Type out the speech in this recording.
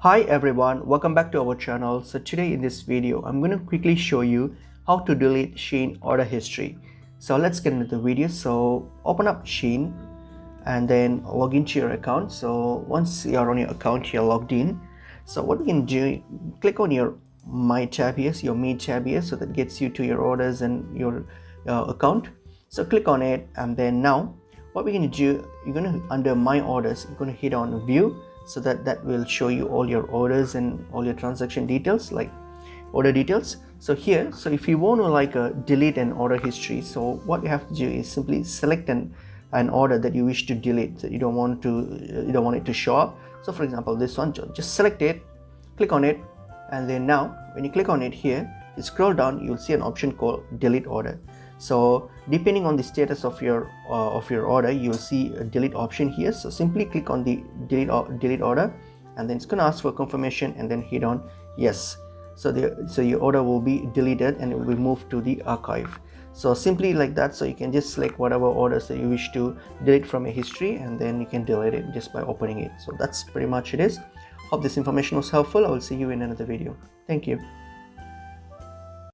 Hi everyone, welcome back to our channel. So today in this video I'm going to quickly show you how to delete Shein order history. So let's get into the video. So open up Shein and then log into your account. So once you're on your account, you're logged in. So what you can do, click on your My tab here, your Me tab here, so that gets you to your orders and your account. So click on it, and then now what we're going to do, you're going to, under My Orders, you're going to hit on View, so that will show you all your orders and all your transaction details, like order details. So here, so if you want to delete an order history, so what you have to do is simply select an order that you wish to delete, that you don't want it to show up. So for example, this one, just select it, click on it, and then now when you click on it here, you scroll down, you'll see an option called delete order. So depending on the status of your order, you'll see a delete option here. So simply click on the delete order, and then it's going to ask for confirmation, and then hit on yes. So your order will be deleted and it will be moved to the archive. So simply like that. So you can just select whatever orders that you wish to delete from your history, and then you can delete it just by opening it. So that's pretty much it is. Hope this information was helpful. I will see you in another video. Thank you.